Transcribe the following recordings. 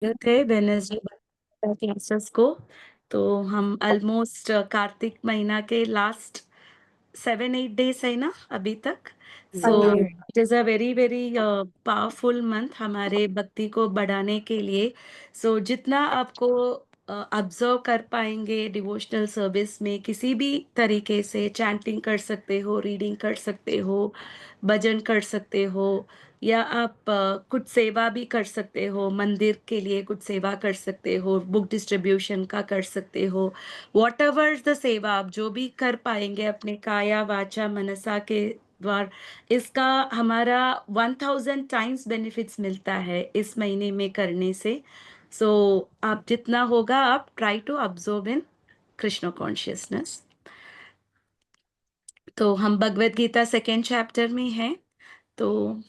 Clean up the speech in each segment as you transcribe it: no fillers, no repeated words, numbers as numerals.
थे Wednesday classes को। तो हम ऑलमोस्ट कार्तिक महीना के लास्ट 7-8 डेज है ना अभी तक। So it is a very very powerful month हमारे भक्ति को बढ़ाने के लिए। सो जितना आपको ऑब्जर्व कर पाएंगे डिवोशनल सर्विस में, किसी भी तरीके से चैंटिंग कर सकते हो, रीडिंग कर सकते हो, भजन कर सकते हो, या आप कुछ सेवा भी कर सकते हो, मंदिर के लिए कुछ सेवा कर सकते हो, बुक डिस्ट्रीब्यूशन का कर सकते हो। वॉट एवर द सेवा आप जो भी कर पाएंगे अपने काया वाचा मनसा के द्वार, इसका हमारा 1000 टाइम्स बेनिफिट्स मिलता है इस महीने में करने से। सो आप जितना होगा आप try to observe in Krishna consciousness. तो हम भगवत गीता सेकेंड चैप्टर में हैं। तो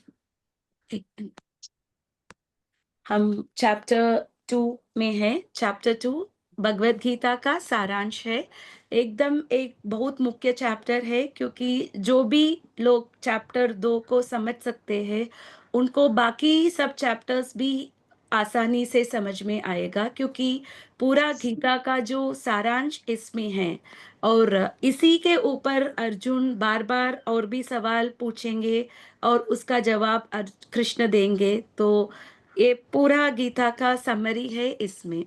हम चैप्टर 2 में है। चैप्टर 2 भगवत गीता का सारांश है। एकदम एक बहुत मुख्य चैप्टर है, क्योंकि जो भी लोग चैप्टर 2 को समझ सकते हैं उनको बाकी सब चैप्टर्स भी आसानी से समझ में आएगा, क्योंकि पूरा गीता का जो सारांश इसमें है। और इसी के ऊपर अर्जुन बार बार और भी सवाल पूछेंगे और उसका जवाब कृष्ण देंगे। तो ये पूरा गीता का समरी है इसमें।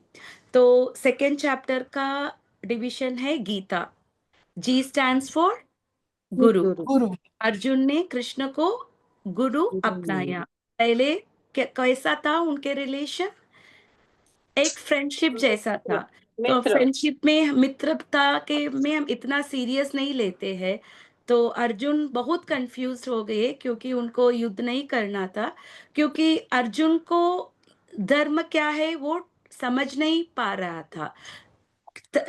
तो सेकेंड चैप्टर का डिवीजन है गीता। जी स्टैंड्स फॉर गुरु। गुरु। अर्जुन ने कृष्ण को गुरु अपनाया। पहले कैसा था उनके रिलेशन? एक फ्रेंडशिप जैसा था। तो फ्रेंडशिप में, मित्रता के में हम इतना सीरियस नहीं लेते हैं। तो अर्जुन बहुत कंफ्यूज हो गए, क्योंकि उनको युद्ध नहीं करना था, क्योंकि अर्जुन को धर्म क्या है वो समझ नहीं पा रहा था।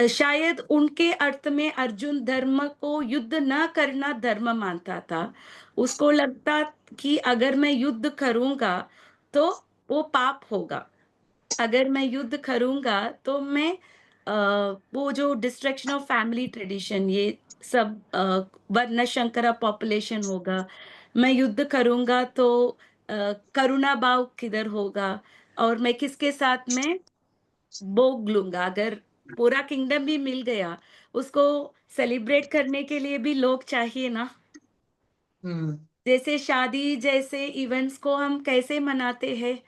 शायद उनके अर्थ में अर्जुन धर्म को युद्ध न करना धर्म मानता था। उसको लगता कि अगर मैं युद्ध करूंगा तो वो पाप होगा, अगर मैं युद्ध करूंगा तो मैं वो जो डिस्ट्रक्शन ऑफ फैमिली ट्रेडिशन, ये सब वर्ण शंकरा पॉपुलेशन होगा। मैं युद्ध करूंगा तो करुणा भाव किधर होगा, और मैं किसके साथ में भोग लूंगा। अगर पूरा किंगडम भी मिल गया, उसको सेलिब्रेट करने के लिए भी लोग चाहिए ना। जैसे शादी जैसे इवेंट्स को हम कैसे मनाते हैं,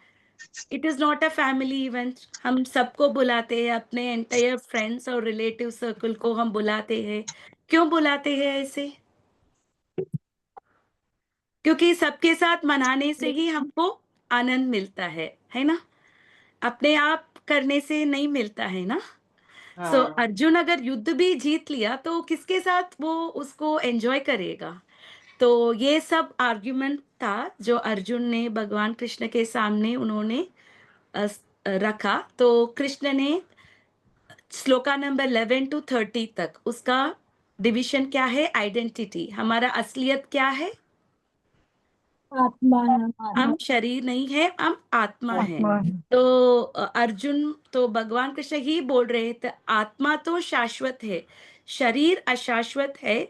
it is not a family event. हम सबको बुलाते हैं, अपने एंटायर फ्रेंड्स और रिलेटिव सर्कल को हम बुलाते हैं। क्यों बुलाते हैं ऐसे? क्योंकि सबके साथ मनाने से ही हमको आनंद मिलता है ना? अपने आप करने से नहीं मिलता है ना। सो अर्जुन अगर युद्ध भी जीत लिया तो किसके साथ वो उसको एंजॉय करेगा? तो ये सब आर्ग्यूमेंट था जो अर्जुन ने भगवान कृष्ण के सामने उन्होंने रखा। तो कृष्ण ने श्लोका नंबर 11 to 30 तक उसका डिवीजन क्या है? आइडेंटिटी, हमारा असलियत क्या है? आत्मा है। हम शरीर नहीं है, हम आत्मा है। तो अर्जुन तो भगवान कृष्ण ही बोल रहे थे आत्मा तो शाश्वत है, शरीर अशाश्वत है।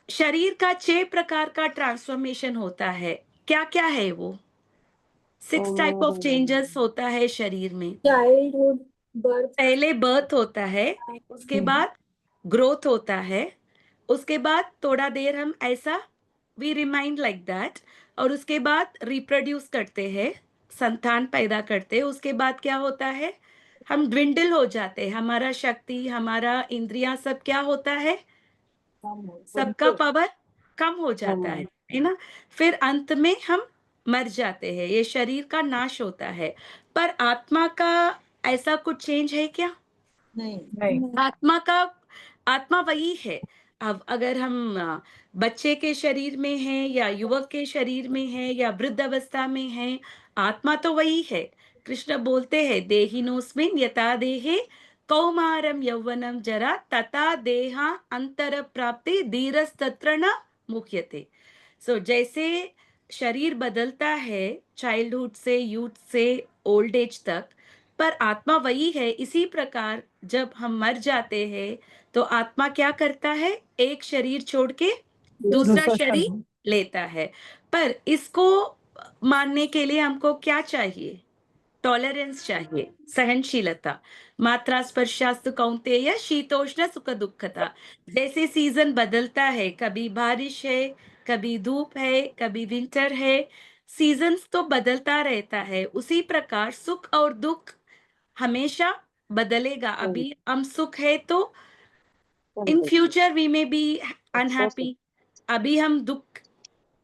शरीर का 6 प्रकार का ट्रांसफॉर्मेशन होता है। क्या क्या है वो? 6 टाइप ऑफ चेंजेस होता है शरीर में। चाइल्डहुड, बर्थ, पहले बर्थ होता है, उसके बाद ग्रोथ होता है, उसके बाद थोड़ा देर हम ऐसा वी रिमाइंड लाइक दैट, और उसके बाद रिप्रोड्यूस करते हैं, संतान पैदा करते हैं। उसके बाद क्या होता है? हम ड्विंडल हो जाते हैं, हमारा शक्ति, हमारा इंद्रियां सब क्या होता है? सबका पावर कम हो जाता है ना। फिर अंत में हम मर जाते हैं, ये शरीर का नाश होता है। पर आत्मा का ऐसा कुछ चेंज है क्या? नहीं। आत्मा का, आत्मा वही है। अब अगर हम बच्चे के शरीर में हैं या युवक के शरीर में हैं या वृद्ध अवस्था में हैं, आत्मा तो वही है। कृष्ण बोलते हैं देहिनोस्मिन यथा देहे कौमारम यौवनम जरा तथा देहा अंतर प्राप्ति धीरस्तत्र न मुह्यते। सो जैसे शरीर बदलता है चाइल्डहुड से, यूथ से, ओल्ड एज तक, पर आत्मा वही है। इसी प्रकार जब हम मर जाते हैं तो आत्मा क्या करता है? एक शरीर छोड़ के दूसरा शरीर लेता है। पर इसको मानने के लिए हमको क्या चाहिए? टॉलरेंस चाहिए, सहनशीलता। मात्रा स्पर्शास्तु कौन्तेय शीतोष्ण सुख दुःखता। जैसे सीजन बदलता है, कभी बारिश है, कभी धूप है, कभी विंटर है, सीजन्स तो बदलता रहता है। उसी प्रकार सुख और दुख हमेशा बदलेगा। अभी हम सुख है तो in future we may be unhappy. अभी हम दुख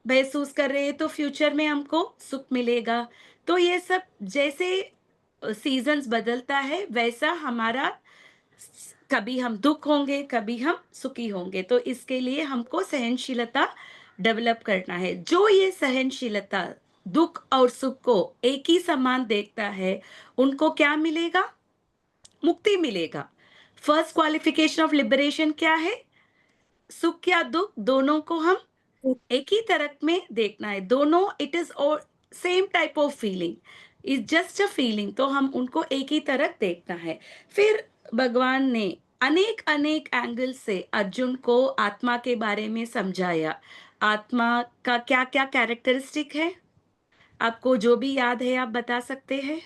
महसूस कर रहे हैं तो फ्यूचर में हमको सुख मिलेगा। तो ये सब जैसे सीजन्स बदलता है वैसा हमारा कभी हम दुख होंगे, कभी हम सुखी होंगे। तो इसके लिए हमको सहनशीलता डेवलप करना है। जो ये सहनशीलता दुख और सुख को एक ही समान देखता है, उनको क्या मिलेगा? मुक्ति मिलेगा। फर्स्ट क्वालिफिकेशन ऑफ लिबरेशन क्या है? सुख या दुख दोनों को हम एक ही तरह में देखना है। दोनों इट इज और same type of feeling, is just a feeling. तो हम उनको एक ही तरह देखना है। फिर भगवान ने अनेक अनेक एंगल से अर्जुन को आत्मा के बारे में समझाया। आत्मा का क्या क्या कैरेक्टरिस्टिक है, आपको जो भी याद है आप बता सकते हैं।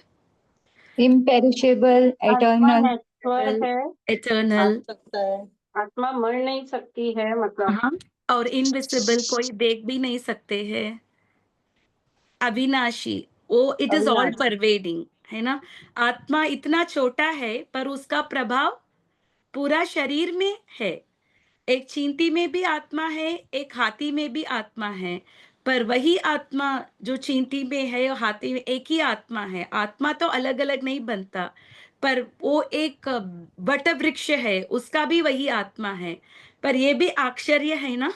इम्पेरिशेबल, आत्मा एटर्नल, नेचुरल है, एटर्नल, सकता है। आत्मा मर नहीं सकती है, मतलब हाँ, और इनविजिबल, कोई देख भी नहीं सकते हैं। अविनाशी, वो इट इज ऑल अविनाशी। परवेडिंग, है ना। आत्मा इतना छोटा है पर उसका प्रभाव पूरा शरीर में है। एक चींटी में भी आत्मा है, एक हाथी में भी आत्मा है, पर वही आत्मा जो चींटी में है और हाथी में एक ही आत्मा है। आत्मा तो अलग अलग नहीं बनता, पर वो एक वट वृक्ष है, उसका भी वही आत्मा है। पर ये भी आश्चर्य है ना,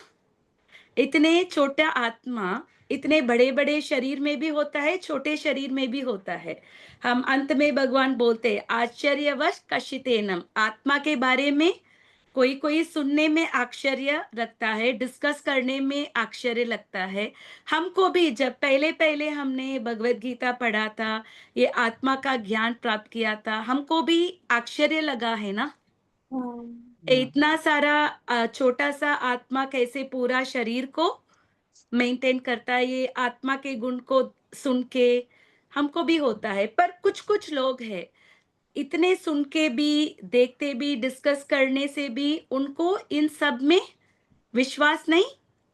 इतने छोटा आत्मा इतने बड़े बड़े शरीर में भी होता है, छोटे शरीर में भी होता है। हम अंत में भगवान बोलते हैं आश्चर्यवश कशितेनम। आत्मा के बारे में कोई कोई सुनने में आश्चर्य रखता है, डिस्कस करने में आश्चर्य लगता है। हमको भी जब पहले पहले हमने भगवत गीता पढ़ा था, ये आत्मा का ज्ञान प्राप्त किया था, हमको भी आश्चर्य लगा है ना। इतना सारा छोटा सा आत्मा कैसे पूरा शरीर को मेंटेन करता है, ये आत्मा के गुण को सुन के हमको भी होता है। पर कुछ कुछ लोग हैं, इतने सुन के भी, देखते भी, डिस्कस करने से भी उनको इन सब में विश्वास नहीं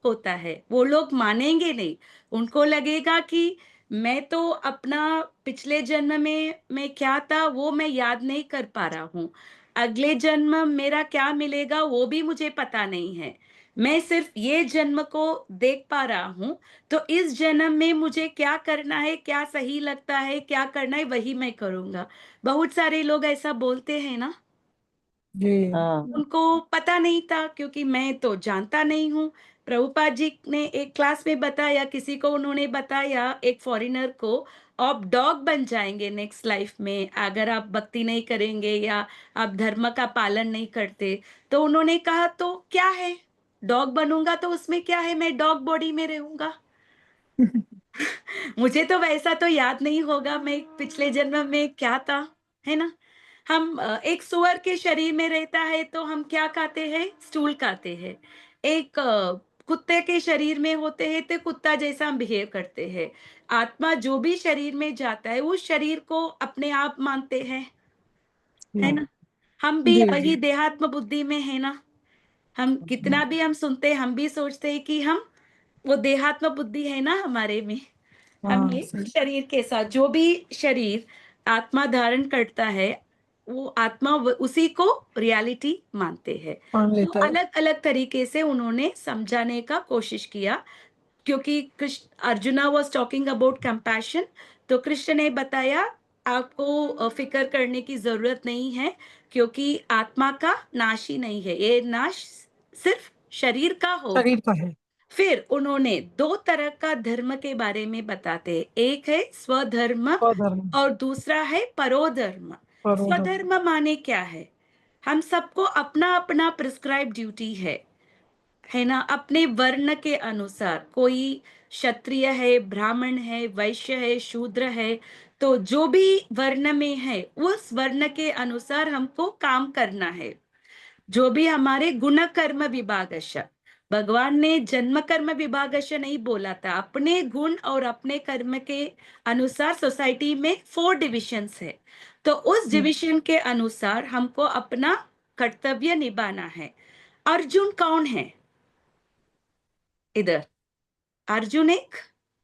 होता है। वो लोग मानेंगे नहीं। उनको लगेगा कि मैं तो अपना पिछले जन्म में मैं क्या था वो मैं याद नहीं कर पा रहा हूँ। अगले जन्म मेरा क्या मिलेगा वो भी मुझे पता नहीं है। मैं सिर्फ ये जन्म को देख पा रहा हूँ। तो इस जन्म में मुझे क्या करना है, क्या सही लगता है, क्या करना है वही मैं करूँगा। बहुत सारे लोग ऐसा बोलते हैं ना। जी। उनको पता नहीं था, क्योंकि मैं तो जानता नहीं हूँ। प्रभुपाद जी ने एक क्लास में बताया, किसी को उन्होंने बताया, एक फॉरेनर को, आप डॉग बन जाएंगे नेक्स्ट लाइफ में अगर आप भक्ति नहीं करेंगे या आप धर्म का पालन नहीं करते। तो उन्होंने कहा तो क्या है, डॉग बनूंगा तो उसमें क्या है, मैं डॉग बॉडी में रहूंगा। मुझे तो वैसा तो याद नहीं होगा मैं पिछले जन्म में क्या था, है ना। हम एक सुअर के शरीर में रहता है तो हम क्या खाते हैं, स्टूल खाते हैं। एक कुत्ते के शरीर में होते हैं तो कुत्ता जैसा हम बिहेव करते हैं। आत्मा जो भी शरीर में जाता है उस शरीर को अपने आप मानते हैं, है ना। हम भी जी, वही जी। देहात्म बुद्धि में है ना। हम कितना भी हम सुनते हैं, हम भी सोचते हैं कि हम वो देहात्म बुद्धि है ना हमारे में। हम हाँ, ये सही। शरीर के साथ जो भी शरीर आत्मा धारण करता है, वो आत्मा उसी को रियलिटी मानते हैं। मान तो लेता है। अलग अलग तरीके से उन्होंने समझाने का कोशिश किया, क्योंकि Krishna arjuna was talking about compassion. तो कृष्ण ने बताया आपको फिक्र करने की जरूरत नहीं है, क्योंकि आत्मा का नाश ही नहीं है, ये नाश सिर्फ शरीर का होगा। शरीर का है। फिर उन्होंने दो तरह का धर्म के बारे में बताते हैं, एक है स्वधर्म स्वधर्म, और दूसरा है परोधर्म। परोधर्म। स्वधर्म माने क्या है, हम सबको अपना अपना प्रिस्क्राइब ड्यूटी है ना। अपने वर्ण के अनुसार, कोई क्षत्रिय है, ब्राह्मण है, वैश्य है, शूद्र है, तो जो भी वर्ण में है उस वर्ण के अनुसार हमको काम करना है। जो भी हमारे गुण कर्म विभागश, भगवान ने जन्म कर्म विभागस्य नहीं बोला था, अपने गुण और अपने कर्म के अनुसार सोसाइटी में 4 डिविजन्स है। तो उस डिविजन के अनुसार हमको अपना कर्तव्य निभाना है। अर्जुन कौन है इधर? अर्जुन एक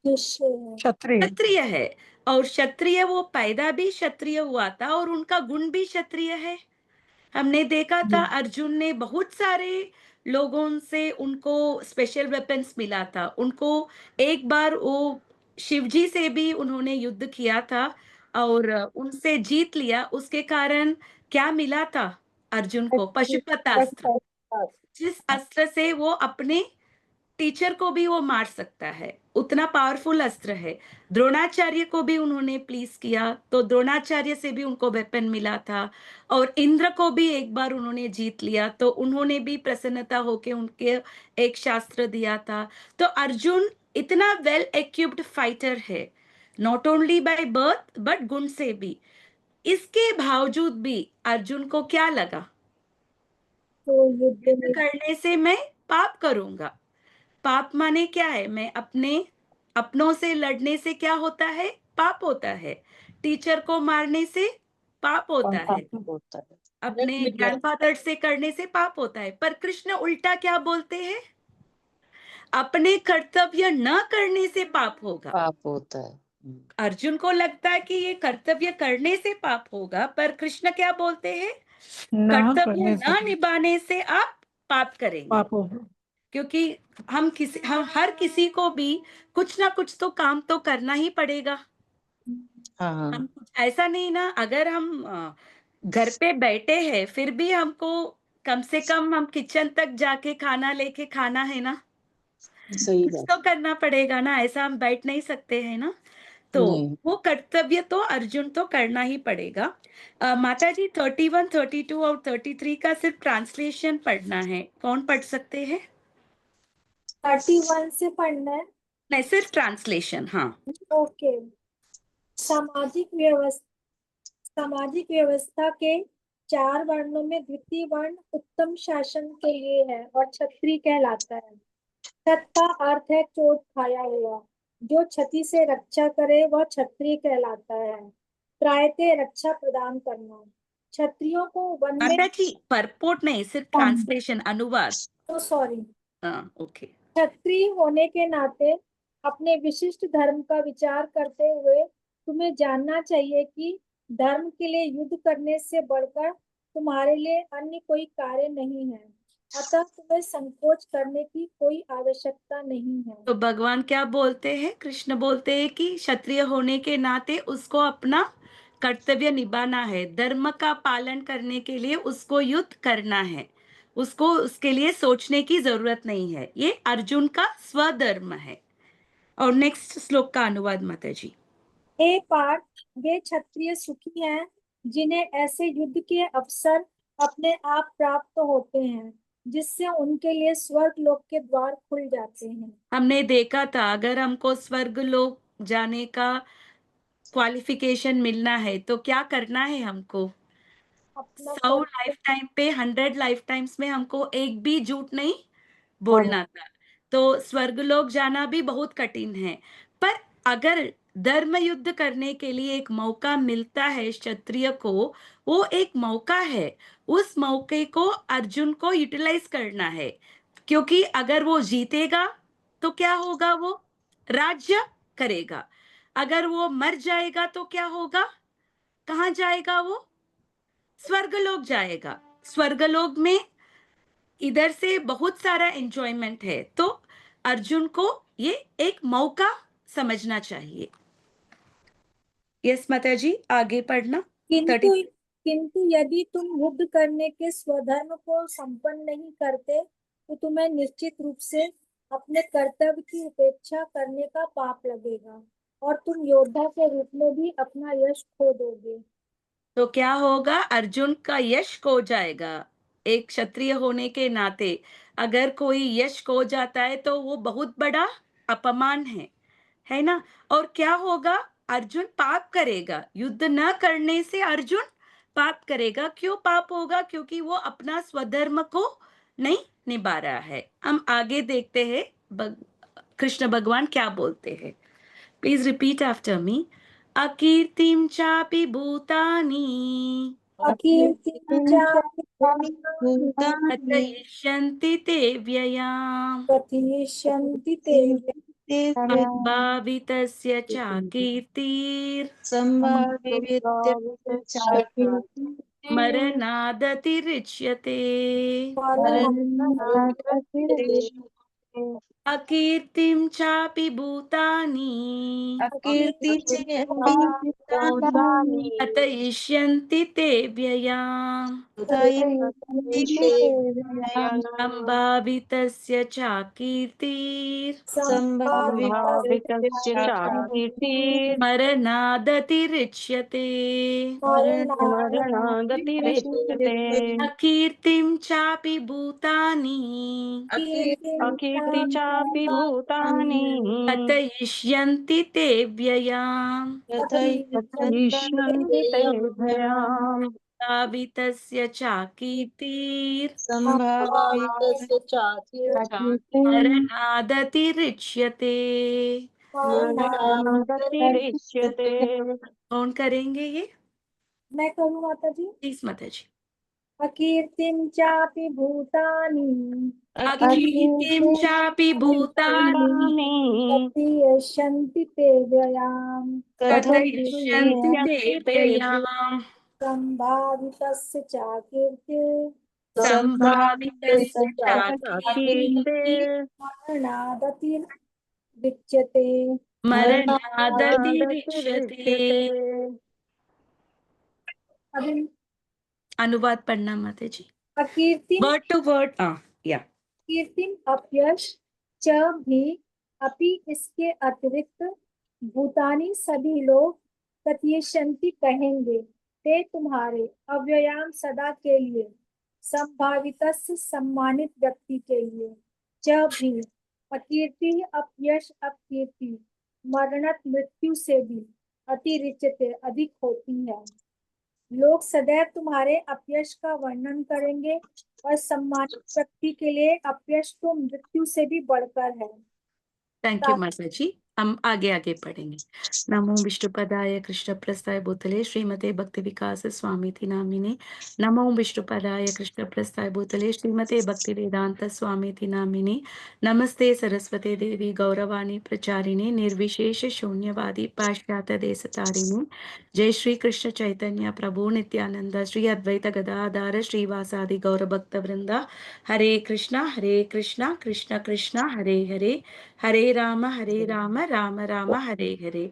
क्षत्रिय क्षत्रिय है, और क्षत्रिय वो पैदा भी क्षत्रिय हुआ था और उनका गुण भी क्षत्रिय है। हमने देखा था अर्जुन ने बहुत सारे लोगों से उनको स्पेशल वेपन्स मिला था। उनको एक बार वो शिवजी से भी उन्होंने युद्ध किया था और उनसे जीत लिया। उसके कारण क्या मिला था अर्जुन को? पशुपतास्त्र, जिस अस्त्र से वो अपने टीचर को भी वो मार सकता है, उतना पावरफुल अस्त्र है। द्रोणाचार्य को भी उन्होंने प्लीज किया, तो द्रोणाचार्य से भी उनको वेपन मिला था। और इंद्र को भी एक बार उन्होंने जीत लिया, तो उन्होंने भी प्रसन्नता होके उनके एक शास्त्र दिया था। तो अर्जुन इतना वेल इक्विप्ड फाइटर है, not only by birth but गुण से भी। इसके बावजूद भी अर्जुन को क्या लगा? तो युद्ध युद्ध में करने से मैं पाप करूंगा। पाप माने क्या है? मैं अपनों से लड़ने से क्या होता है? पाप होता है। टीचर को मारने से पाप होता है। होता है। अपने ग्रैंडफादर से करने से पाप होता है। पर कृष्ण उल्टा क्या बोलते हैं? अपने कर्तव्य न करने से पाप होगा। पाप होता है। अर्जुन को लगता है कि ये कर्तव्य करने से पाप होगा, पर कृष्ण क्या बोलते हैं? ना कर्तव्य करने से न निभाने से आप पाप करेंगे। पाप होगा। क्योंकि हम हर किसी को भी कुछ ना कुछ तो काम तो करना ही पड़ेगा। हाँ हम ऐसा नहीं ना, अगर हम घर पे बैठे हैं फिर भी हमको कम से कम हम किचन तक जाके खाना लेके खाना है ना, सही कुछ बात। तो करना पड़ेगा ना, ऐसा हम बैठ नहीं सकते हैं ना। तो नहीं। वो कर्तव्य तो अर्जुन तो करना ही पड़ेगा। माता जी 31, 32 और 33 का सिर्फ ट्रांसलेशन पढ़ना है, कौन पढ़ सकते हैं? 31 से पढ़ना है। नहीं, सिर्फ ट्रांसलेशन। हाँ। ओके। सामाजिक व्यवस्था के 4 वर्णों में द्वितीय वर्ण उत्तम शासन के लिए है और क्षत्रिय कहलाता है। छत का अर्थ है चोट खाया हुआ। जो क्षति से रक्षा करे वह क्षत्रिय कहलाता है। प्रायते रक्षा प्रदान करना। क्षत्रियों को वन में माता जी परपोर्ट नहीं, सिर्फ ट्रांसलेशन, अनुवाद। तो सॉरी हाँ, ओके। क्षत्रिय होने के नाते अपने विशिष्ट धर्म का विचार करते हुए तुम्हें जानना चाहिए कि धर्म के लिए युद्ध करने से बढ़कर तुम्हारे लिए अन्य कोई कार्य नहीं है। अतः तुम्हें संकोच करने की कोई आवश्यकता नहीं है। तो भगवान क्या बोलते हैं? कृष्ण बोलते हैं कि क्षत्रिय होने के नाते उसको अपना कर्तव्य निभाना है, धर्म का पालन करने के लिए उसको युद्ध करना है, उसको उसके लिए सोचने की जरूरत नहीं है। ये अर्जुन का स्वधर्म है। और नेक्स्ट श्लोक का अनुवाद माता जी। हे पार्थ, वे क्षत्रिय सुखी हैं जिन्हें ऐसे युद्ध के अवसर अपने आप प्राप्त होते हैं, जिससे उनके लिए स्वर्ग लोक के द्वार खुल जाते हैं। हमने देखा था अगर हमको स्वर्ग लोक जाने का क्वालिफिकेशन मिलना है तो क्या करना है हमको? अपना 100 लाइफ टाइम पे 100 लाइफ टाइम्स में हमको एक भी झूठ नहीं बोलना था। तो स्वर्गलोक जाना भी बहुत कठिन है। पर अगर धर्म युद्ध करने के लिए एक मौका मिलता है क्षत्रिय को, वो एक मौका है। उस मौके को अर्जुन को यूटिलाइज करना है, क्योंकि अगर वो जीतेगा तो क्या होगा? वो राज्य करेगा। अगर वो मर जाएगा तो क्या होगा? कहाँ जाएगा वो? स्वर्गलोक जाएगा। स्वर्गलोक में इधर से बहुत सारा एंजॉयमेंट है। तो अर्जुन को ये एक मौका समझना चाहिए। यस माता जी, आगे पढ़ना। किंतु किंतु यदि तुम युद्ध करने के स्वधर्म को संपन्न नहीं करते तो तुम्हें निश्चित रूप से अपने कर्तव्य की उपेक्षा करने का पाप लगेगा और तुम योद्धा के रूप में भी अपना यश खो दोगे। तो क्या होगा? अर्जुन का यश खो जाएगा। एक क्षत्रिय होने के नाते अगर कोई यश खो जाता है तो वो बहुत बड़ा अपमान है ना? और क्या होगा? अर्जुन पाप करेगा। युद्ध न करने से अर्जुन पाप करेगा। क्यों पाप होगा? क्योंकि वो अपना स्वधर्म को नहीं निभा रहा है। हम आगे देखते हैं कृष्ण भगवान क्या बोलते हैं। Please repeat after me. अकीर्तिम चापि भूतानि अकीर्तिं चापि भूतानि कथयिष्यन्ति ते व्ययाम् प्रतिष्यन्ति ते सम्भावितस्य च कीर्तिर् संभाव्यते चाकीर्ति मरणादतिरिच्यते। अकीर्तिं चापि भूतानि अकीर्ति चेति भूतानि कथयिष्यन्ति ते व्ययाम् कथयन्ति सम्भावितस्य च कीर्तिर् संभाव्यते चाकीर्ति मरणादतिरिच्यते। मरणादतिरिच्यते। अकीर्तिं चापि भूतानि अकीर्ति चापि भूतानि कथयिष्यन्ति ते व्ययाम् कथयिष्यन्ति ते भयाम्। सम्भावितस्य च कीर्तिर् संभाव्यते चाकीर्ति मरणादतिरिच्यते। मरणादतिरिच्यते। कौन करेंगे ये? मैं करूँ माता जी। प्लीज माता जी। अकीर्तिं चापि भूतानि अकीर्तिं चापि भूतानि प्रतिष्यन्ति ते व्ययाम् कथयिष्यन्ति ते व्ययाम् सम्भावितस्य च कीर्तिर् सम्भावितस्य च कीर्तिर् मरणादतिरिच्यते। मरणादतिरिच्यते। अभी अनुवाद पढ़ना माता जी। अकीर्तिम वर्ड टू वर्ड। या कीर्तिम अपयश च भी अपि इसके अतिरिक्त भूतानी सभी लोग कथयिष्यन्ति कहेंगे ते तुम्हारे अव्ययाम सदा के लिए संभावितस्य सम्मानित व्यक्ति के लिए च भी अकीर्ति अपयश अपकीर्ति मरणत मृत्यु से भी अतिरिच्यते अधिक होती है। लोग सदैव तुम्हारे अपयश का वर्णन करेंगे और सम्मानित व्यक्ति के लिए अपयश तो मृत्यु से भी बढ़कर है। थैंक यू माता जी। हम आगे पढ़ेंगे। नमो विष्णुपदाय कृष्ण प्रस्थाय भूतले श्रीमते भक्ति विकास स्वामी नामिने। नमो विष्णुपदाय कृष्ण प्रस्थाय भूतले श्रीमते भक्ति वेदांत स्वामी नामिने। नमस्ते सरस्वते देवी गौरवाणी प्रचारिणे निर्विशेष शून्यवादी पाश्चात्य देश तारिणे। जय श्री कृष्ण चैतन्य प्रभु नित्यानंद श्री अद्वैत गदाधर श्रीवासादि गौर भक्त वृंदा। हरे कृष्णा कृष्ण कृष्ण हरे हरे, हरे राम राम राम हरे हरे।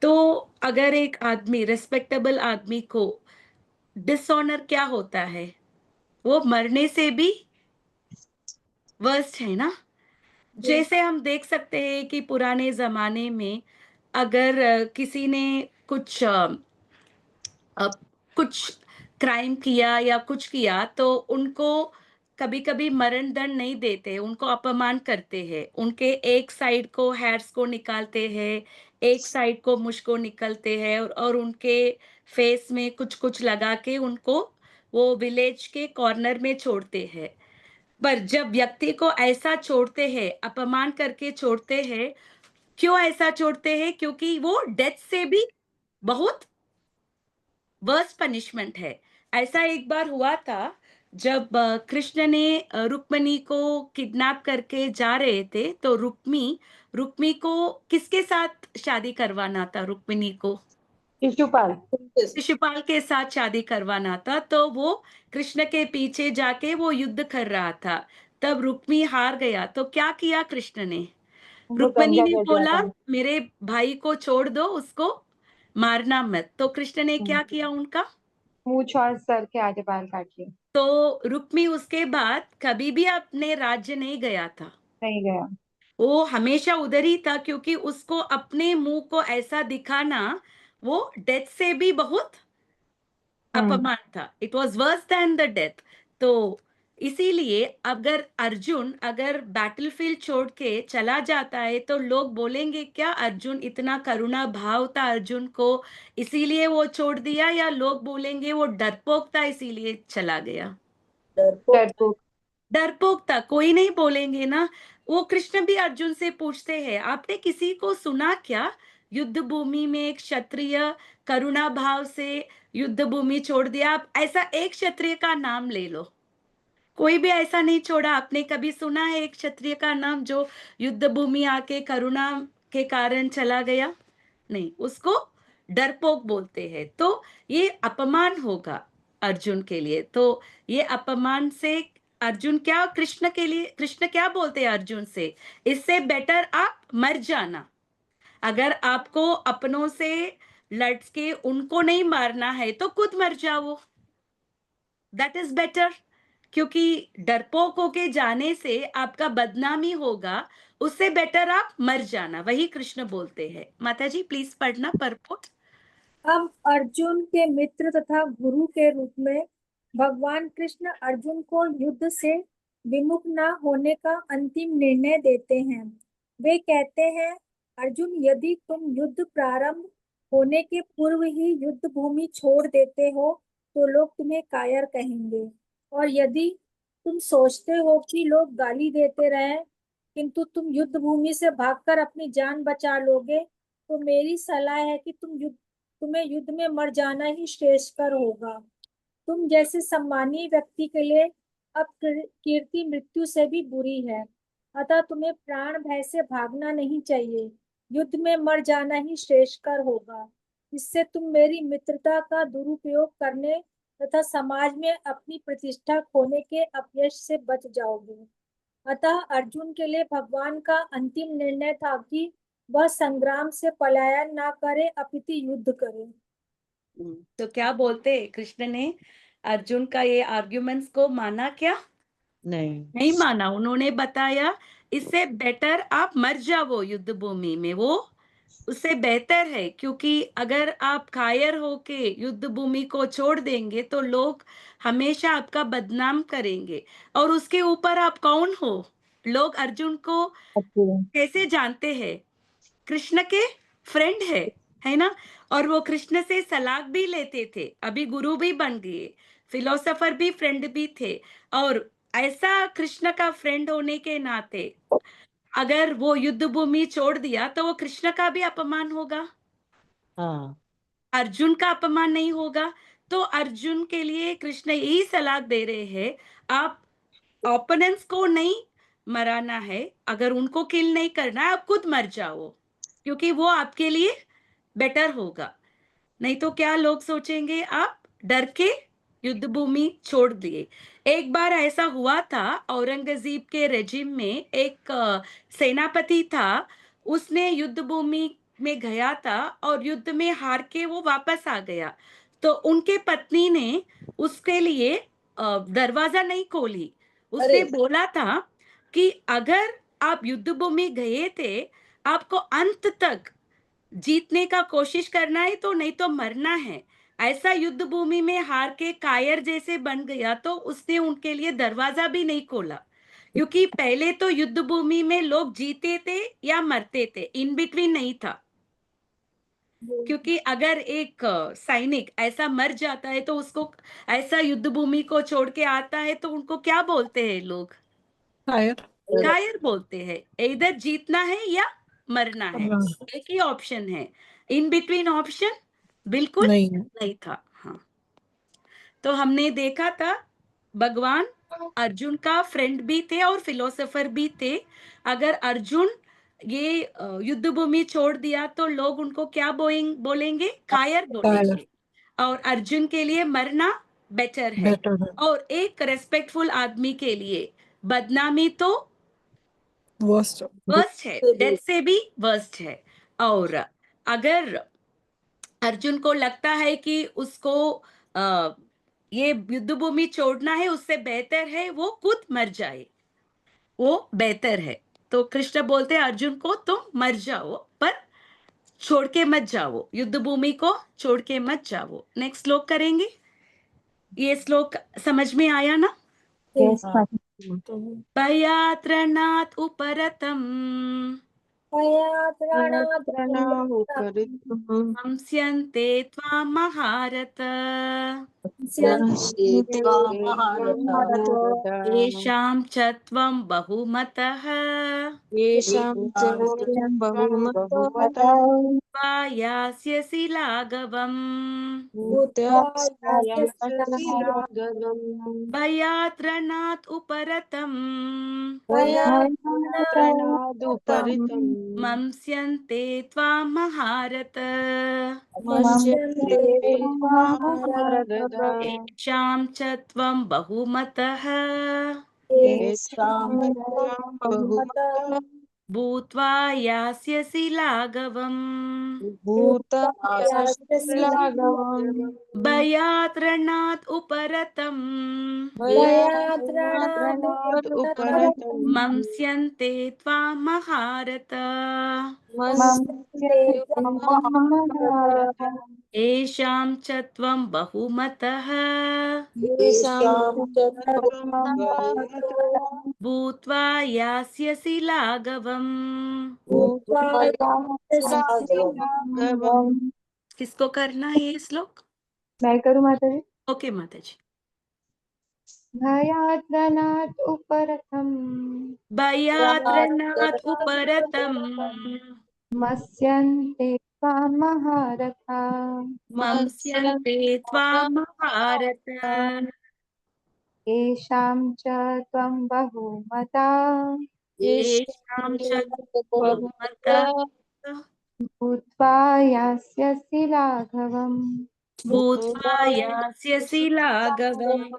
तो अगर एक आदमी रिस्पेक्टेबल आदमी को डिसऑनर क्या होता है, वो मरने से भी वर्स्ट है ना। जैसे हम देख सकते हैं कि पुराने जमाने में अगर किसी ने कुछ क्राइम किया या कुछ किया तो उनको कभी कभी मरण दंड नहीं देते, उनको अपमान करते हैं। उनके एक साइड को हेयर्स को निकालते हैं, एक साइड को मुझ को निकलते हैं और उनके फेस में कुछ कुछ लगा के उनको वो विलेज के कॉर्नर में छोड़ते हैं। पर जब व्यक्ति को ऐसा छोड़ते हैं, अपमान करके छोड़ते हैं, क्यों ऐसा छोड़ते हैं? क्योंकि वो डेथ से भी बहुत वर्स पनिशमेंट है। ऐसा एक बार हुआ था जब कृष्ण ने रुक्मिणी को किडनैप करके जा रहे थे, तो रुक्मी को किसके साथ शादी करवाना था? रुक्मिणी को शिशुपाल के साथ शादी करवाना था। तो वो कृष्ण के पीछे जाके वो युद्ध कर रहा था। तब रुक्मी हार गया तो क्या किया कृष्ण ने? रुक्मिणी ने बोला मेरे भाई को छोड़ दो, उसको मारना मत। तो कृष्ण ने क्या किया? उनका मूंछ और सर के आधे बाल काट लिए। तो रुक्मी उसके बाद कभी भी अपने राज्य नहीं गया था, नहीं गया। वो हमेशा उधर ही था, क्योंकि उसको अपने मुंह को ऐसा दिखाना वो डेथ से भी बहुत अपमान था। It was worse than the death. तो इसीलिए अगर बैटलफील्ड छोड़ के चला जाता है तो लोग बोलेंगे क्या अर्जुन इतना करुणा भाव था अर्जुन को इसीलिए वो छोड़ दिया, या लोग बोलेंगे वो डरपोक था इसीलिए चला गया? डरपोक। डरपोक था, कोई नहीं बोलेंगे ना। वो कृष्ण भी अर्जुन से पूछते हैं, आपने किसी को सुना क्या युद्ध भूमि में एक क्षत्रिय करुणा भाव से युद्ध भूमि छोड़ दिया? आप ऐसा एक क्षत्रिय का नाम ले लो, कोई भी ऐसा नहीं छोड़ा। आपने कभी सुना है एक क्षत्रिय का नाम जो युद्ध भूमि आके करुणा के कारण चला गया? नहीं, उसको डरपोक बोलते हैं। तो ये अपमान होगा अर्जुन के लिए। तो ये अपमान से अर्जुन क्या, कृष्ण के लिए कृष्ण क्या बोलते हैं अर्जुन से? इससे बेटर आप मर जाना। अगर आपको अपनों से लड़ के उनको नहीं मारना है तो खुद मर जाओ, दैट इज बेटर। क्योंकि डरपोक होके जाने से आपका बदनामी होगा, उससे बेटर आप मर जाना, वही कृष्ण बोलते हैं। माता जी प्लीज पढ़ना परपोट। अब अर्जुन के मित्र तथा गुरु के रूप में भगवान कृष्ण अर्जुन को युद्ध से विमुख न होने का अंतिम निर्णय देते हैं। वे कहते हैं, अर्जुन, यदि तुम युद्ध प्रारंभ होने के पूर्व ही युद्ध भूमि छोड़ देते हो तो लोग तुम्हें कायर कहेंगे, और यदि तुम सोचते हो कि लोग गाली देते रहे किंतु तुम युद्ध भूमि से भागकर अपनी जान बचा लोगे, तो मेरी सलाह है कि तुम्हें युद्ध में मर जाना ही श्रेष्ठकर होगा। तुम जैसे सम्मानीय व्यक्ति के लिए अब कीर्ति मृत्यु से भी बुरी है, अतः तुम्हें प्राण भय से भागना नहीं चाहिए। युद्ध में मर जाना ही श्रेष्ठकर होगा। इससे तुम मेरी मित्रता का दुरुपयोग करने तथा समाज में अपनी प्रतिष्ठा खोने के अपयश से बच जाओगे। अतः अर्जुन के लिए भगवान का अंतिम निर्णय था कि वह संग्राम से पलायन ना करे अपितु युद्ध करे। तो क्या बोलते कृष्ण ने अर्जुन का ये आर्ग्यूमेंट्स को माना क्या? नहीं माना। उन्होंने बताया इससे बेटर आप मर जाओ युद्ध भूमि में, वो उससे बेहतर है। क्योंकि अगर आप कायर होके युद्ध भूमि को छोड़ देंगे तो लोग हमेशा आपका बदनाम करेंगे। और उसके ऊपर आप कौन हो? लोग अर्जुन को कैसे जानते हैं? कृष्ण के फ्रेंड है ना? और वो कृष्ण से सलाह भी लेते थे, अभी गुरु भी बन गए, फिलोसोफर भी फ्रेंड भी थे। और ऐसा कृष्ण का फ्रेंड होने के नाते अगर वो युद्ध भूमि छोड़ दिया तो वो कृष्ण का भी अपमान होगा, हाँ। अर्जुन का अपमान नहीं होगा। तो अर्जुन के लिए कृष्ण यही सलाह दे रहे हैं, आप ओपोनेंट्स को नहीं मराना है, अगर उनको किल नहीं करना है आप खुद मर जाओ, क्योंकि वो आपके लिए बेटर होगा। नहीं तो क्या लोग सोचेंगे, आप डर के युद्ध भूमि छोड़ दिए। एक बार ऐसा हुआ था, औरंगजेब के रेजिम में एक सेनापति था, उसने युद्ध भूमि में गया था और युद्ध में हार के वो वापस आ गया। तो उनके पत्नी ने उसके लिए दरवाजा नहीं खोली। उसने बोला था कि अगर आप युद्ध भूमि गए थे, आपको अंत तक जीतने का कोशिश करना है, तो नहीं तो मरना है। ऐसा युद्ध भूमि में हार के कायर जैसे बन गया तो उसने उनके लिए दरवाजा भी नहीं खोला। क्योंकि पहले तो युद्ध भूमि में लोग जीते थे या मरते थे, इन बिटवीन नहीं था। क्योंकि अगर एक सैनिक ऐसा मर जाता है तो उसको, ऐसा युद्ध भूमि को छोड़ के आता है तो उनको क्या बोलते हैं लोग? कायर बोलते हैं। इधर जीतना है या मरना है, एक ही ऑप्शन है, इन बिटवीन ऑप्शन बिल्कुल नहीं था। हाँ, तो हमने देखा था भगवान अर्जुन का फ्रेंड भी थे और फिलोसोफर भी थे। अगर अर्जुन ये युद्ध भूमि छोड़ दिया तो लोग उनको क्या बोलेंगे? कायर बोलेंगे। और अर्जुन के लिए मरना बेटर है। और एक रेस्पेक्टफुल आदमी के लिए बदनामी तो वर्स्ट है, डेथ से भी वर्स्ट है। और अगर अर्जुन को लगता है कि उसको ये युद्ध भूमि छोड़ना है, उससे बेहतर है वो खुद मर जाए, वो बेहतर है। तो कृष्ण बोलते हैं अर्जुन को, तुम मर जाओ पर छोड़ के मत जाओ, युद्ध भूमि को छोड़ के मत जाओ। नेक्स्ट श्लोक करेंगे। ये श्लोक समझ में आया ना? भयात्रणात् उपरतम् हंस्यन्ते त्वां महारथ। नश्येत्वा महारथः येषां च त्वं बहुमतः येषां च त्वं बहुमतः वा यास्यसि लाघवम् भूत्वा भयाद्रणात् उपरतम् भयात्रणादुपरितं मंस्यन्ते त्वां महारथ मश्यन्ते महारथ येषां च त्वं बहुमतः येषां त्वं बहुमतः भूत्वा यास्यसि लाघवम् भूता लाघवम् भयाद्रणात् उपरतम् भयात्रणादुपरतं मंस्यन्ते त्वां महारथ मस्ते महारथ येषां च त्वं बहुमतः येषां च त्वं बहुमतः भूत्वा यास्यसि लाघवम् लाघवम् किसको करना है ये श्लोक? मैं करूँ माता जी? ओके माता जी। भयाद्रनात् उपरतम् भयाद्रणात् उपरतम् मत्स्यन्ते त्वां महारथा मंस्यन्ते त्वां महारथ येषां च त्वं बहुमता येषां च बहुमतः भूत्वा यास्यसि लाघवम् भूत्वा यास्यसि लाघवम्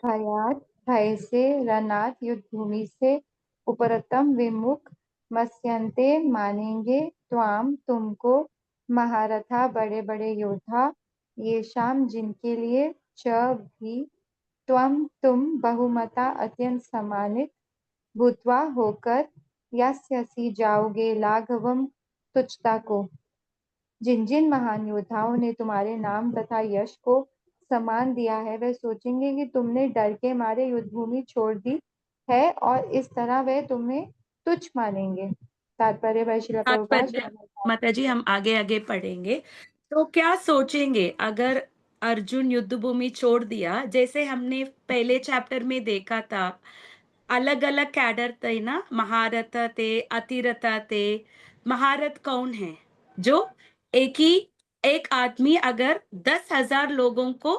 भयात् भय से, रणात युद्ध भूमि से, उपरतम विमुख, मत्स्यन्ते मानेंगे, त्वाम तुमको, महारथा बड़े बड़े योद्धा, ये शाम जिनके लिए, च भी, त्वम तुम, बहुमता अत्यंत सम्मानित, भूत्वा होकर, यास्यसि जाओगे, लाघवम तुच्छता को। जिन जिन महान योद्धाओं ने तुम्हारे नाम तथा यश को सम्मान दिया है, वे सोचेंगे कि तुमने डर के मारे युद्धभूमि छोड़ दी है और इस तरह वे तुम्हें तुच्छ मानेंगे। तात्पर्य भाई श्रील प्रभुपाद। माता जी हम आगे आगे पढ़ेंगे। तो क्या सोचेंगे अगर अर्जुन युद्ध भूमि छोड़ दिया, जैसे हमने पहले चैप्टर में देखा था, अलग अलग कैडर थे ना, महारथ थे, अतिरथ थे। महारथ कौन है? जो एक आदमी अगर 10,000 लोगों को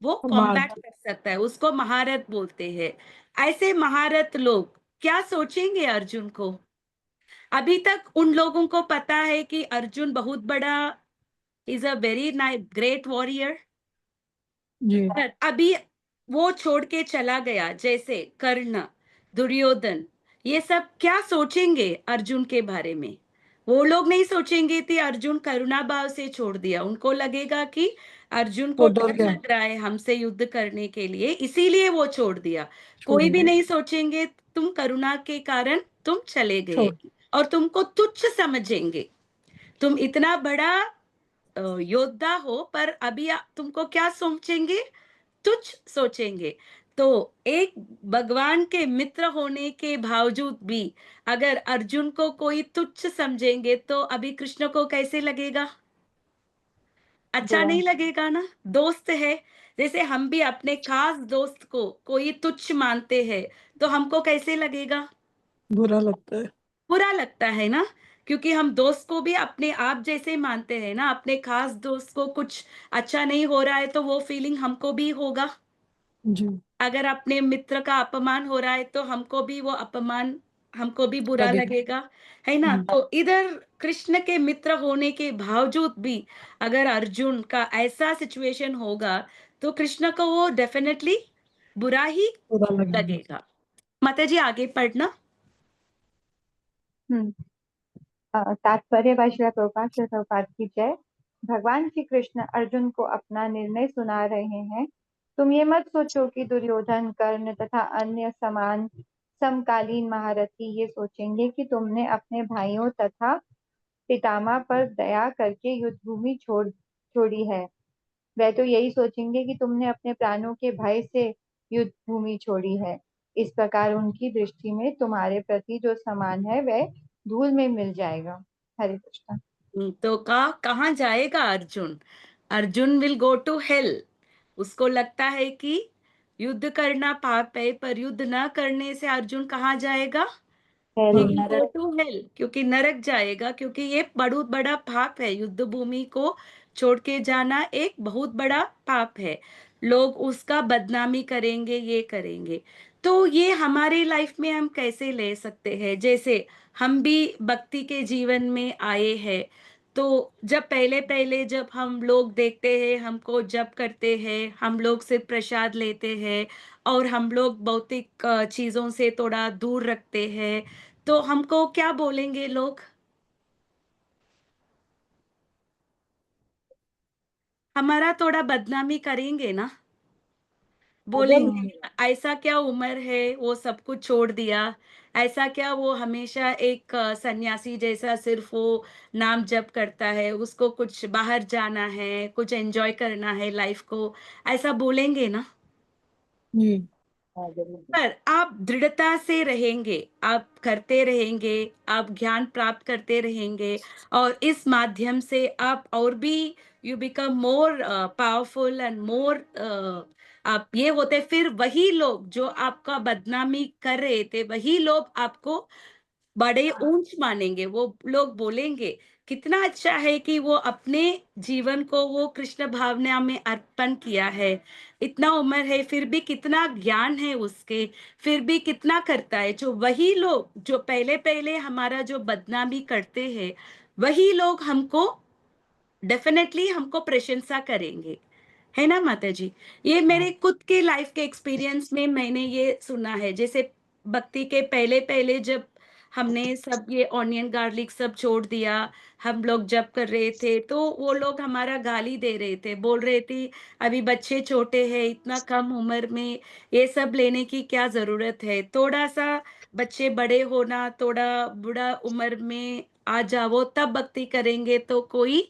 वो कॉम्बैट कर सकता है, उसको महारथ बोलते हैं। ऐसे महारथ लोग क्या सोचेंगे अर्जुन को? अभी तक उन लोगों को पता है कि अर्जुन बहुत बड़ा, is a very great warrior. अभी वो छोड़ के चला गया, जैसे कर्ण, दुर्योधन, ये सब क्या सोचेंगे अर्जुन के बारे में? वो लोग नहीं सोचेंगे कि अर्जुन करुणा भाव से छोड़ दिया। उनको लगेगा कि अर्जुन को डर लग रहा है हमसे युद्ध करने के लिए, इसीलिए वो छोड़ दिया। कोई भी नहीं सोचेंगे तुम करुणा के कारण तुम चले गए और तुमको तुच्छ समझेंगे। तुम इतना बड़ा योद्धा हो, पर अभी तुमको क्या सोचेंगे? तुच्छ सोचेंगे। तो एक भगवान के मित्र होने के बावजूद भी अगर अर्जुन को कोई तुच्छ समझेंगे, तो अभी कृष्ण को कैसे लगेगा? अच्छा नहीं लगेगा ना। दोस्त है, जैसे हम भी अपने खास दोस्त को कोई तुच्छ मानते हैं, तो हमको कैसे लगेगा? बुरा लगता है। बुरा लगता है ना, क्योंकि हम दोस्त को भी अपने आप जैसे मानते हैं ना। अपने खास दोस्त को कुछ अच्छा नहीं हो रहा है तो वो फीलिंग हमको भी होगा। जी। अगर अपने मित्र का अपमान हो रहा है तो हमको भी वो अपमान, हमको भी बुरा लगेगा, है ना। तो इधर कृष्ण के मित्र होने के बावजूद भी अगर अर्जुन का ऐसा सिचुएशन होगा, तो कृष्ण को वो डेफिनेटली बुरा ही बुरा लगेगा। लगेगा। माता जी आगे पढ़ना। तात्पर्य भाई श्रील प्रभुपाद की जय। भगवान श्री कृष्ण अर्जुन को अपना निर्णय सुना रहे हैं। तुम ये मत सोचो कि दुर्योधन, कर्ण तथा अन्य समान समकालीन महारथी ये सोचेंगे कि तुमने अपने भाइयों तथा पितामह पर दया करके युद्ध भूमि छोड़ी है। वे तो यही सोचेंगे कि तुमने अपने प्राणों के भय से युद्ध भूमि छोड़ी है। इस प्रकार उनकी दृष्टि में तुम्हारे प्रति जो समान है वह धूल में मिल जाएगा। हरे कृष्णा। तो कहाँ जाएगा Arjun? Arjun will go to hell. उसको लगता है कि युद्ध करना पाप है, पर युद्ध न करने से अर्जुन कहाँ जाएगा? He will go to hell, क्योंकि नरक जाएगा, क्योंकि ये बहुत बड़ा पाप है। युद्ध भूमि को छोड़ के जाना एक बहुत बड़ा पाप है। लोग उसका बदनामी करेंगे, ये करेंगे। तो ये हमारे लाइफ में हम कैसे ले सकते हैं? जैसे हम भी भक्ति के जीवन में आए हैं, तो जब पहले पहले जब हम लोग देखते हैं, हमको जप करते हैं, हम लोग सिर्फ प्रसाद लेते हैं और हम लोग भौतिक चीजों से थोड़ा दूर रखते हैं, तो हमको क्या बोलेंगे लोग? हमारा थोड़ा बदनामी करेंगे ना, बोलेंगे ऐसा क्या उम्र है वो सब कुछ छोड़ दिया, ऐसा क्या वो हमेशा एक सन्यासी जैसा सिर्फ वो नाम जप करता है, उसको कुछ बाहर जाना है, कुछ एंजॉय करना है लाइफ को, ऐसा बोलेंगे ना। हम्म। पर आप दृढ़ता से रहेंगे, आप करते रहेंगे, आप ज्ञान प्राप्त करते रहेंगे, और इस माध्यम से आप और भी you become more powerful and more, आप ये होते, फिर वही लोग जो आपका बदनामी कर रहे थे, वही लोग आपको बड़े ऊंच मानेंगे। वो लोग बोलेंगे कितना अच्छा है कि वो अपने जीवन को वो कृष्ण भावना में अर्पण किया है, इतना उम्र है फिर भी कितना ज्ञान है उसके, फिर भी कितना करता है। जो वही लोग जो पहले पहले हमारा जो बदनामी करते हैं, वही लोग हमको डेफिनेटली हमको प्रशंसा करेंगे, है ना माता जी? ये मेरे खुद के लाइफ के एक्सपीरियंस में मैंने ये सुना है। जैसे भक्ति के पहले पहले जब हमने सब ये ऑनियन गार्लिक सब छोड़ दिया, हम लोग जब कर रहे थे, तो वो लोग हमारा गाली दे रहे थे, बोल रहे थे अभी बच्चे छोटे हैं, इतना कम उम्र में ये सब लेने की क्या जरूरत है, थोड़ा सा बच्चे बड़े होना, थोड़ा बुढ़ा उम्र में आ जाओ तब भक्ति करेंगे तो कोई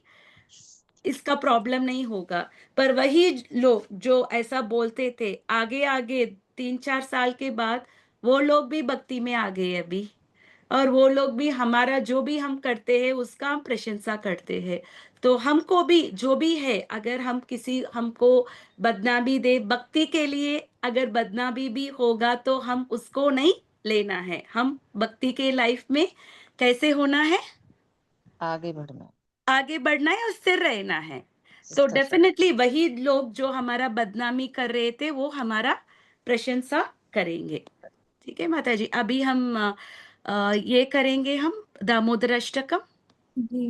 इसका प्रॉब्लम नहीं होगा। पर वही लोग जो ऐसा बोलते थे, आगे आगे 3-4 साल के बाद वो लोग भी भक्ति में आ गए अभी, और वो लोग भी हमारा जो भी हम करते हैं उसका हम प्रशंसा करते हैं। तो हमको भी जो भी है, अगर हम किसी हमको बदनामी दे भक्ति के लिए, अगर बदनामी भी होगा तो हम उसको नहीं लेना है। हम भक्ति के लाइफ में कैसे होना है? आगे बढ़ना, आगे बढ़ना है और स्थिर रहना है। तो स्थिर रहना। डेफिनेटली वही लोग जो हमारा बदनामी कर रहे थे, वो हमारा प्रशंसा करेंगे। ठीक है माता जी, अभी हम ये करेंगे हम दामोदर अष्टकम। जी।